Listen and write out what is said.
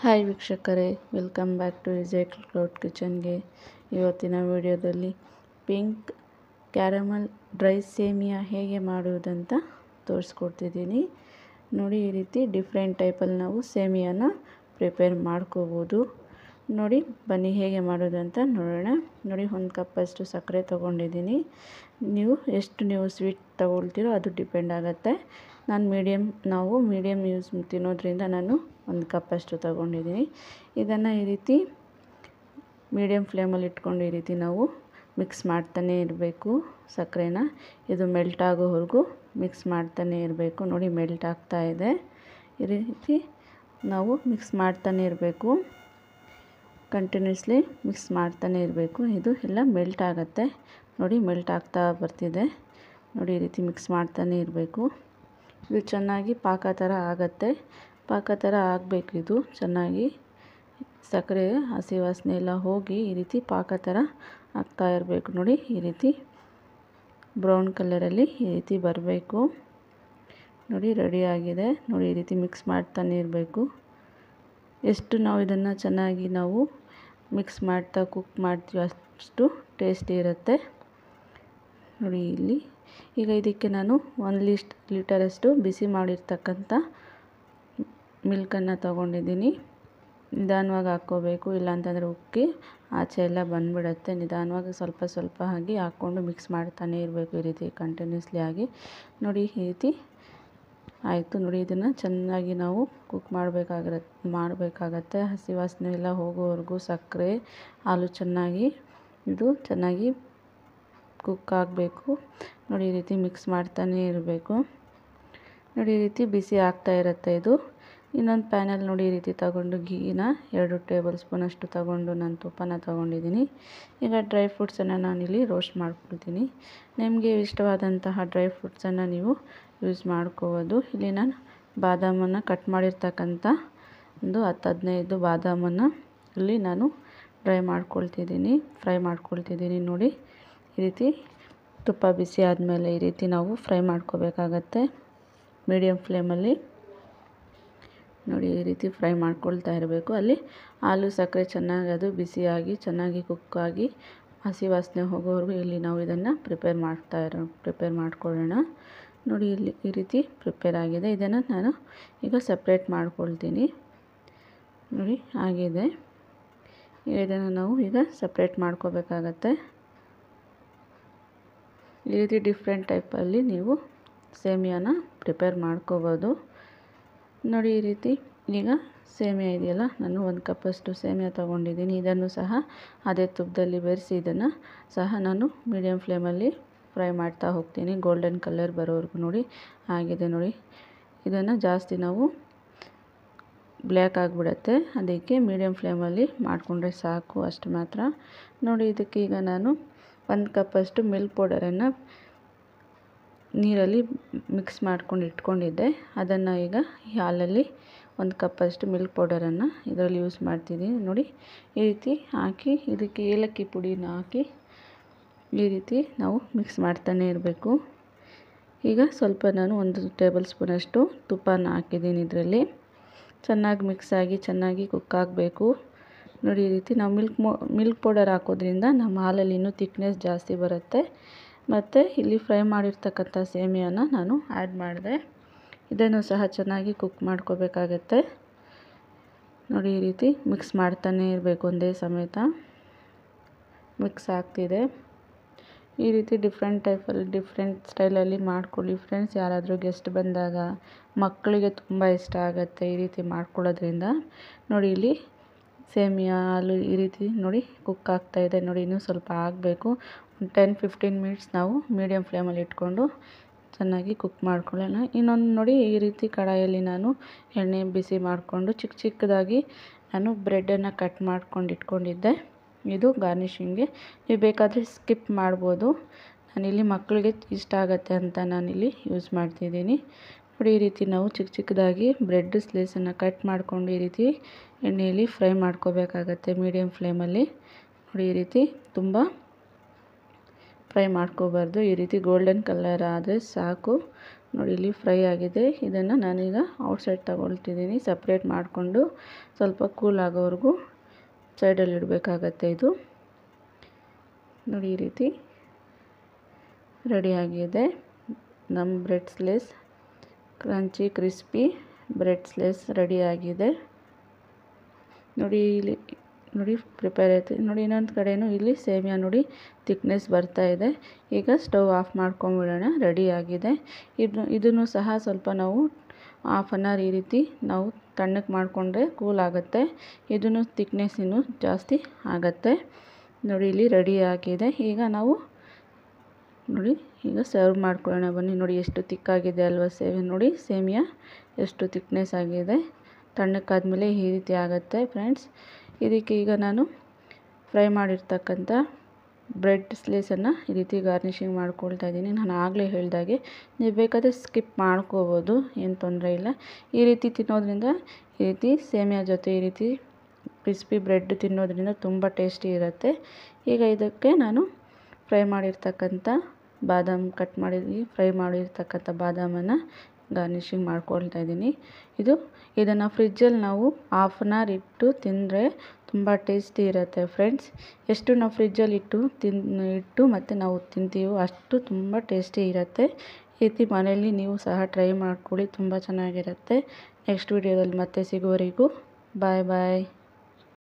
Hi ವೀಕ್ಷಕರೇ, welcome back to Vijay cloud ಕಿಚನ್ಗೆ. ಇವತ್ತಿನ ವಿಡಿಯೋದಲ್ಲಿ ಪಿಂಕ್ ಕ್ಯಾರಮಲ್ ಡ್ರೈ ಸೇಮಿಯಾ ಹೇಗೆ ಮಾಡುವುದಂತ ತೋರಿಸ್ಕೊಡ್ತಿದ್ದೀನಿ. ನೋಡಿ, ಈ ರೀತಿ ಡಿಫ್ರೆಂಟ್ ಟೈಪಲ್ಲಿ ನಾವು ಸೇಮಿಯಾನ ಪ್ರಿಪೇರ್ ಮಾಡ್ಕೋಬೋದು. ನೋಡಿ, ಬನ್ನಿ ಹೇಗೆ ಮಾಡೋದಂತ ನೋಡೋಣ. ನೋಡಿ, 1 ಕಪ್ಪಷ್ಟು ಸಕ್ಕರೆ ತೊಗೊಂಡಿದ್ದೀನಿ. ನೀವು ಸ್ವೀಟ್ ತೊಗೊಳ್ತೀರೋ ಅದು ಡಿಪೆಂಡ್ ಆಗುತ್ತೆ. ನಾವು ಮೀಡಿಯಮ್ ಯೂಸ್ ತಿನ್ನೋದ್ರಿಂದ ನಾನು 1 ಕಪ್ಪಷ್ಟು ತೊಗೊಂಡಿದ್ದೀನಿ. ಇದನ್ನು ಈ ರೀತಿ ಮೀಡಿಯಮ್ ಫ್ಲೇಮಲ್ಲಿ ಇಟ್ಕೊಂಡು ಈ ರೀತಿ ನಾವು ಮಿಕ್ಸ್ ಮಾಡ್ತಾನೇ ಇರಬೇಕು. ಸಕ್ಕರೆನ ಇದು ಮೆಲ್ಟ್ ಆಗೋವರೆಗೂ ಮಿಕ್ಸ್ ಮಾಡ್ತಾನೇ ಇರಬೇಕು. ನೋಡಿ, ಮೆಲ್ಟ್ ಆಗ್ತಾ ಇದೆ. ಈ ರೀತಿ ನಾವು ಮಿಕ್ಸ್ ಮಾಡ್ತಾನೇ ಇರಬೇಕು. ಕಂಟಿನ್ಯೂಸ್ಲಿ ಮಿಕ್ಸ್ ಮಾಡ್ತಾನೇ ಇರಬೇಕು. ಇದು ಎಲ್ಲ ಮೆಲ್ಟ್ ಆಗುತ್ತೆ. ನೋಡಿ, ಮೆಲ್ಟ್ ಆಗ್ತಾ ಬರ್ತಿದೆ. ನೋಡಿ, ಈ ರೀತಿ ಮಿಕ್ಸ್ ಮಾಡ್ತಾನೇ ಇರಬೇಕು. ಇದು ಚೆನ್ನಾಗಿ ಪಾಕ ಥರ ಆಗುತ್ತೆ. ಪಾಕ ಥರ ಆಗಬೇಕು. ಇದು ಚೆನ್ನಾಗಿ ಸಕ್ಕರೆ ಹಸಿ ವಾಸನೆ ಎಲ್ಲ ಹೋಗಿ ಈ ರೀತಿ ಪಾಕ ಥರ ಆಗ್ತಾ ಇರಬೇಕು. ನೋಡಿ, ಈ ರೀತಿ ಬ್ರೌನ್ ಕಲರಲ್ಲಿ ಈ ರೀತಿ ಬರಬೇಕು. ನೋಡಿ, ರೆಡಿ ಆಗಿದೆ. ನೋಡಿ, ಈ ರೀತಿ ಮಿಕ್ಸ್ ಮಾಡ್ತಾನೆ ಇರಬೇಕು. ಎಷ್ಟು ನಾವು ಇದನ್ನು ಚೆನ್ನಾಗಿ ಮಿಕ್ಸ್ ಮಾಡ್ತಾ ಕುಕ್ ಮಾಡ್ತೀವಿ ಅಷ್ಟು ಟೇಸ್ಟಿ ಇರುತ್ತೆ. ನೋಡಿ, ಈಗ ಇದಕ್ಕೆ ನಾನು 1 ಲೀಟರಷ್ಟು ಬಿಸಿ ಮಾಡಿರ್ತಕ್ಕಂಥ ಮಿಲ್ಕನ್ನು ತೊಗೊಂಡಿದ್ದೀನಿ. ನಿಧಾನವಾಗಿ ಹಾಕ್ಕೋಬೇಕು, ಇಲ್ಲಾಂತಂದರೆ ಉಕ್ಕಿ ಆಚೆ ಎಲ್ಲ ಬಂದುಬಿಡುತ್ತೆ. ನಿಧಾನವಾಗಿ ಸ್ವಲ್ಪ ಸ್ವಲ್ಪ ಹಾಕಿ ಹಾಕ್ಕೊಂಡು ಮಿಕ್ಸ್ ಮಾಡ್ತಾನೆ ಇರಬೇಕು. ಈ ರೀತಿ ಕಂಟಿನ್ಯೂಸ್ಲಿ ಆಗಿ. ನೋಡಿ, ಈ ರೀತಿ ಆಯಿತು. ನೋಡಿ, ಇದನ್ನು ಚೆನ್ನಾಗಿ ನಾವು ಕುಕ್ ಮಾಡಬೇಕಾಗತ್ತೆ. ಹಸಿ ವಾಸನೆ ಎಲ್ಲ ಹೋಗೋವರೆಗೂ ಸಕ್ಕರೆ ಹಾಲು ಚೆನ್ನಾಗಿ ಕುಕ್ ಆಗಬೇಕು. ನೋಡಿ, ಈ ರೀತಿ ಮಿಕ್ಸ್ ಮಾಡ್ತಾನೇ ಇರಬೇಕು. ನೋಡಿ, ಈ ರೀತಿ ಬಿಸಿ ಆಗ್ತಾ ಇರುತ್ತೆ. ಇದು ಇನ್ನೊಂದು ಪ್ಯಾನಲ್ಲಿ ನೋಡಿ ಈ ರೀತಿ ತಗೊಂಡು ಗೀನ 2 ಟೇಬಲ್ ಸ್ಪೂನಷ್ಟು ತಗೊಂಡು ನಾನು ತುಪ್ಪನ ತೊಗೊಂಡಿದ್ದೀನಿ. ಈಗ ಡ್ರೈ ಫ್ರೂಟ್ಸನ್ನು ನಾನಿಲ್ಲಿ ರೋಸ್ಟ್ ಮಾಡ್ಕೊಳ್ತೀನಿ. ನಿಮಗೆ ಇಷ್ಟವಾದಂತಹ ಡ್ರೈ ಫ್ರೂಟ್ಸನ್ನು ನೀವು ಯೂಸ್ ಮಾಡ್ಕೋಬೋದು. ಇಲ್ಲಿ ನಾನು ಬಾದಾಮನ್ನು ಕಟ್ ಮಾಡಿರ್ತಕ್ಕಂಥ ಒಂದು 10-15 ಬಾದಾಮನ್ನು ಇಲ್ಲಿ ನಾನು ಫ್ರೈ ಮಾಡ್ಕೊಳ್ತಿದ್ದೀನಿ. ನೋಡಿ, ಈ ರೀತಿ ತುಪ್ಪ ಬಿಸಿ ಆದಮೇಲೆ ಈ ರೀತಿ ನಾವು ಫ್ರೈ ಮಾಡ್ಕೋಬೇಕಾಗತ್ತೆ ಮೀಡಿಯಮ್ ಫ್ಲೇಮಲ್ಲಿ. ನೋಡಿ, ಈ ರೀತಿ ಫ್ರೈ ಮಾಡ್ಕೊಳ್ತಾ ಇರಬೇಕು. ಅಲ್ಲಿ ಹಾಲು ಸಕ್ಕರೆ ಚೆನ್ನಾಗಿ ಅದು ಬಿಸಿಯಾಗಿ ಚೆನ್ನಾಗಿ ಕುಕ್ಕಾಗಿ ಹಸಿ ವಾಸನೆ ಹೋಗೋವರೆಗೂ ಇಲ್ಲಿ ನಾವು ಇದನ್ನು ಪ್ರಿಪೇರ್ ಮಾಡ್ಕೊಳ್ಳೋಣ. ನೋಡಿ, ಇಲ್ಲಿ ಈ ರೀತಿ ಪ್ರಿಪೇರ್ ಆಗಿದೆ. ಇದನ್ನು ನಾನು ಈಗ ಸಪ್ರೇಟ್ ಮಾಡ್ಕೊಳ್ತೀನಿ. ನೋಡಿ, ಆಗಿದೆ. ಇದನ್ನು ನಾವು ಈಗ ಸಪ್ರೇಟ್ ಮಾಡ್ಕೋಬೇಕಾಗತ್ತೆ. ಈ ರೀತಿ ಡಿಫ್ರೆಂಟ್ ಟೈಪಲ್ಲಿ ನೀವು ಸೇಮಿಯಾನ ಪ್ರಿಪೇರ್ ಮಾಡ್ಕೋಬೋದು. ನೋಡಿ, ಈ ರೀತಿ ಈಗ ಸೇಮಿಯಾ ಇದೆಯಲ್ಲ, ನಾನು 1 ಕಪ್ಪಷ್ಟು ಸೇಮಿಯಾ ತೊಗೊಂಡಿದ್ದೀನಿ. ಇದನ್ನು ಸಹ ಅದೇ ತುಪ್ಪದಲ್ಲಿ ಬೆರೆಸಿ ಇದನ್ನು ಸಹ ನಾನು ಮೀಡಿಯಮ್ ಫ್ಲೇಮಲ್ಲಿ ಫ್ರೈ ಮಾಡ್ತಾ ಹೋಗ್ತೀನಿ, ಗೋಲ್ಡನ್ ಕಲರ್ ಬರೋವರೆಗೂ. ನೋಡಿ, ಆಗಿದೆ. ನೋಡಿ, ಇದನ್ನು ಜಾಸ್ತಿ ನಾವು ಬ್ಲ್ಯಾಕ್ ಆಗಿಬಿಡುತ್ತೆ, ಅದಕ್ಕೆ ಮೀಡಿಯಮ್ ಫ್ಲೇಮಲ್ಲಿ ಮಾಡಿಕೊಂಡ್ರೆ ಸಾಕು, ಅಷ್ಟು ಮಾತ್ರ. ನೋಡಿ, ಇದಕ್ಕೆ ಈಗ ನಾನು 1 ಕಪ್ಪಷ್ಟು ಮಿಲ್ಕ್ ಪೌಡರನ್ನು ನೀರಲ್ಲಿ ಮಿಕ್ಸ್ ಮಾಡ್ಕೊಂಡು ಇಟ್ಕೊಂಡಿದ್ದೆ. ಅದನ್ನು ಈಗ ಈ ಹಾಲಲ್ಲಿ 1 ಕಪ್ಪಷ್ಟು ಮಿಲ್ಕ್ ಪೌಡರನ್ನು ಇದರಲ್ಲಿ ಯೂಸ್ ಮಾಡ್ತಿದ್ದೀನಿ. ನೋಡಿ, ಈ ರೀತಿ ಹಾಕಿ ಇದಕ್ಕೆ ಏಲಕ್ಕಿ ಪುಡಿನ ಹಾಕಿ ಈ ರೀತಿ ನಾವು ಮಿಕ್ಸ್ ಮಾಡ್ತಾನೆ ಇರಬೇಕು. ಈಗ ಸ್ವಲ್ಪ ನಾನು 1 ಟೇಬಲ್ ಸ್ಪೂನಷ್ಟು ತುಪ್ಪನ ಹಾಕಿದ್ದೀನಿ. ಇದರಲ್ಲಿ ಚೆನ್ನಾಗಿ ಮಿಕ್ಸ್ ಆಗಿ ಚೆನ್ನಾಗಿ ಕುಕ್ ಆಗಬೇಕು. ನೋಡಿ, ಈ ರೀತಿ ನಾವು ಮಿಲ್ಕ್ ಪೌಡರ್ ಹಾಕೋದ್ರಿಂದ ನಮ್ಮ ಹಾಲಲ್ಲಿ ಇನ್ನೂ ಥಿಕ್ನೆಸ್ ಜಾಸ್ತಿ ಬರುತ್ತೆ. ಮತ್ತು ಇಲ್ಲಿ ಫ್ರೈ ಮಾಡಿರ್ತಕ್ಕಂಥ ಸೇಮಿಯಾನ ನಾನು ಆ್ಯಡ್ ಮಾಡಿದೆ. ಇದನ್ನು ಸಹ ಚೆನ್ನಾಗಿ ಕುಕ್ ಮಾಡ್ಕೋಬೇಕಾಗತ್ತೆ. ನೋಡಿ, ಈ ರೀತಿ ಮಿಕ್ಸ್ ಮಾಡ್ತಾನೆ ಇರಬೇಕು. ಒಂದೇ ಸಮೇತ ಮಿಕ್ಸ್ ಆಗ್ತಿದೆ. ಈ ರೀತಿ ಡಿಫ್ರೆಂಟ್ ಸ್ಟೈಲಲ್ಲಿ ಮಾಡ್ಕೊಳ್ಳಿ ಫ್ರೆಂಡ್ಸ್. ಯಾರಾದರೂ ಗೆಸ್ಟ್ ಬಂದಾಗ ಮಕ್ಕಳಿಗೆ ತುಂಬ ಇಷ್ಟ ಆಗುತ್ತೆ ಈ ರೀತಿ ಮಾಡ್ಕೊಳ್ಳೋದ್ರಿಂದ. ನೋಡಿ, ಇಲ್ಲಿ ಸೇಮಿಯಾ ಹಾಲು ಈ ರೀತಿ ನೋಡಿ ಕುಕ್ ಆಗ್ತಾಯಿದೆ. ನೋಡಿ, ಇನ್ನೂ ಸ್ವಲ್ಪ ಆಗಬೇಕು. 10-15 ಮಿನಿಟ್ಸ್ ನಾವು ಮೀಡಿಯಮ್ ಫ್ಲೇಮಲ್ಲಿ ಇಟ್ಕೊಂಡು ಚೆನ್ನಾಗಿ ಕುಕ್ ಮಾಡ್ಕೊಳ್ಳೋಣ. ಇನ್ನೊಂದು ನೋಡಿ, ಈ ರೀತಿ ಕಡಾಯಲ್ಲಿ ನಾನು ಎಣ್ಣೆ ಬಿಸಿ ಮಾಡಿಕೊಂಡು ಚಿಕ್ಕದಾಗಿ ನಾನು ಬ್ರೆಡ್ಡನ್ನು ಕಟ್ ಮಾಡ್ಕೊಂಡು ಇಟ್ಕೊಂಡಿದ್ದೆ. ಇದು ಗಾರ್ನಿಷಿಂಗ್ಗೆ. ನೀವು ಬೇಕಾದರೆ ಸ್ಕಿಪ್ ಮಾಡ್ಬೋದು. ನಾನಿಲ್ಲಿ ಮಕ್ಕಳಿಗೆ ಇಷ್ಟ ಆಗುತ್ತೆ ಅಂತ ನಾನಿಲ್ಲಿ ಯೂಸ್ ಮಾಡ್ತಿದ್ದೀನಿ. ನೋಡಿ, ಈ ರೀತಿ ನಾವು ಚಿಕ್ಕದಾಗಿ ಬ್ರೆಡ್ ಸ್ಲೈಸನ್ನು ಕಟ್ ಮಾಡಿಕೊಂಡು ಈ ರೀತಿ ಎಣ್ಣೆಯಲ್ಲಿ ಫ್ರೈ ಮಾಡ್ಕೋಬೇಕಾಗತ್ತೆ ಮೀಡಿಯಮ್ ಫ್ಲೇಮಲ್ಲಿ. ನೋಡಿ, ಈ ರೀತಿ ತುಂಬ ಫ್ರೈ ಮಾಡ್ಕೋಬಾರ್ದು. ಈ ರೀತಿ ಗೋಲ್ಡನ್ ಕಲರ್ ಆದರೆ ಸಾಕು. ನೋಡಿ ಇಲ್ಲಿ ಫ್ರೈ ಆಗಿದೆ. ಇದನ್ನು ನಾನೀಗ ಔಟ್ಸೈಡ್ ತಗೊಳ್ತಿದ್ದೀನಿ. ಸಪ್ರೇಟ್ ಮಾಡಿಕೊಂಡು ಸ್ವಲ್ಪ ಕೂಲ್ ಆಗೋವರೆಗೂ ಸೈಡಲ್ಲಿ ಇಡಬೇಕಾಗತ್ತೆ. ಇದು ನೋಡಿ ಈ ರೀತಿ ರೆಡಿಯಾಗಿದೆ ನಮ್ಮ bread slice. Crunchy crispy bread slice ರೆಡಿಯಾಗಿದೆ. ನೋಡಿ ಇಲ್ಲಿ ನೋಡಿ ಪ್ರಿಪೇರ್ ಆಯಿತು. ನೋಡಿ ಇನ್ನೊಂದು ಕಡೆಯೂ ಇಲ್ಲಿ ಸೇಮಿಯಾ ನೋಡಿ ತಿಕ್ನೆಸ್ ಬರ್ತಾ ಇದೆ. ಈಗ ಸ್ಟವ್ ಆಫ್ ಮಾಡ್ಕೊಂಬಿಡೋಣ. ರೆಡಿಯಾಗಿದೆ. ಇದನ್ನು ಸಹ ಸ್ವಲ್ಪ ನಾವು ಹಾಫ್ ಆನ್ ಅವರ್ ಈ ರೀತಿ ನಾವು ತಣ್ಣಗೆ ಮಾಡಿಕೊಂಡ್ರೆ ಕೂಲ್ ಆಗುತ್ತೆ. ಇದನ್ನು ತಿಕ್ನೆಸ್ ಇನ್ನೂ ಜಾಸ್ತಿ ಆಗುತ್ತೆ. ನೋಡಿ ಇಲ್ಲಿ ರೆಡಿಯಾಗಿದೆ. ಈಗ ನಾವು ನೋಡಿ ಈಗ ಸರ್ವ್ ಮಾಡ್ಕೊಳ್ಳೋಣ ಬನ್ನಿ. ನೋಡಿ ಎಷ್ಟು ತಿಕ್ಕಾಗಿದೆ ಅಲ್ವಾ ನೋಡಿ ಸೇಮಿಯಾ ಎಷ್ಟು ತಿಕ್ನೆಸ್ ಆಗಿದೆ. ತಣ್ಣಕ್ಕಾದ್ಮೇಲೆ ಈ ರೀತಿ ಆಗುತ್ತೆ ಫ್ರೆಂಡ್ಸ್. ಇದಕ್ಕೆ ಈಗ ನಾನು ಫ್ರೈ ಮಾಡಿರ್ತಕ್ಕಂಥ ಬ್ರೆಡ್ ಸ್ಲೈಸನ್ನು ಈ ರೀತಿ ಗಾರ್ನಿಷಿಂಗ್ ಮಾಡ್ಕೊಳ್ತಾ ಇದ್ದೀನಿ. ನಾನು ಆಗಲೇ ಹೇಳಿದಾಗೆ ನೀವು ಬೇಕಾದರೆ ಸ್ಕಿಪ್ ಮಾಡ್ಕೋಬೋದು, ಏನು ತೊಂದರೆ ಇಲ್ಲ. ಈ ರೀತಿ ತಿನ್ನೋದ್ರಿಂದ ಈ ರೀತಿ ಸೇಮಿಯಾ ಜೊತೆ ಈ ರೀತಿ ಕ್ರಿಸ್ಪಿ ಬ್ರೆಡ್ ತಿನ್ನೋದ್ರಿಂದ ತುಂಬ ಟೇಸ್ಟಿ ಇರುತ್ತೆ. ಈಗ ಇದಕ್ಕೆ ನಾನು ಫ್ರೈ ಮಾಡಿರ್ತಕ್ಕಂಥ ಬಾದಾಮ್ ಫ್ರೈ ಮಾಡಿರ್ತಕ್ಕಂಥ ಬಾದಾಮನ್ನು ಗಾರ್ನಿಷಿಂಗ್ ಮಾಡ್ಕೊಳ್ತಾ ಇದ್ದೀನಿ. ಇದನ್ನು ಫ್ರಿಜ್ಜಲ್ಲಿ ನಾವು ಹಾಫ್ ಆನ್ ಅವರ್ ಇಟ್ಟು ತಿಂದರೆ ತುಂಬ ಟೇಸ್ಟಿ ಇರುತ್ತೆ ಫ್ರೆಂಡ್ಸ್. ಎಷ್ಟು ನಾವು ಫ್ರಿಜ್ಜಲ್ಲಿ ಇಟ್ಟು ಮತ್ತು ನಾವು ತಿಂತೀವೋ ಅಷ್ಟು ತುಂಬ ಟೇಸ್ಟಿ ಇರುತ್ತೆ. ಈ ರೀತಿ ಮನೆಯಲ್ಲಿ ನೀವು ಸಹ ಟ್ರೈ ಮಾಡ್ಕೊಳ್ಳಿ, ತುಂಬ ಚೆನ್ನಾಗಿರುತ್ತೆ. ನೆಕ್ಸ್ಟ್ ವಿಡಿಯೋದಲ್ಲಿ ಮತ್ತೆ ಸಿಗುವವರೆಗೂ ಬಾಯ್ ಬಾಯ್.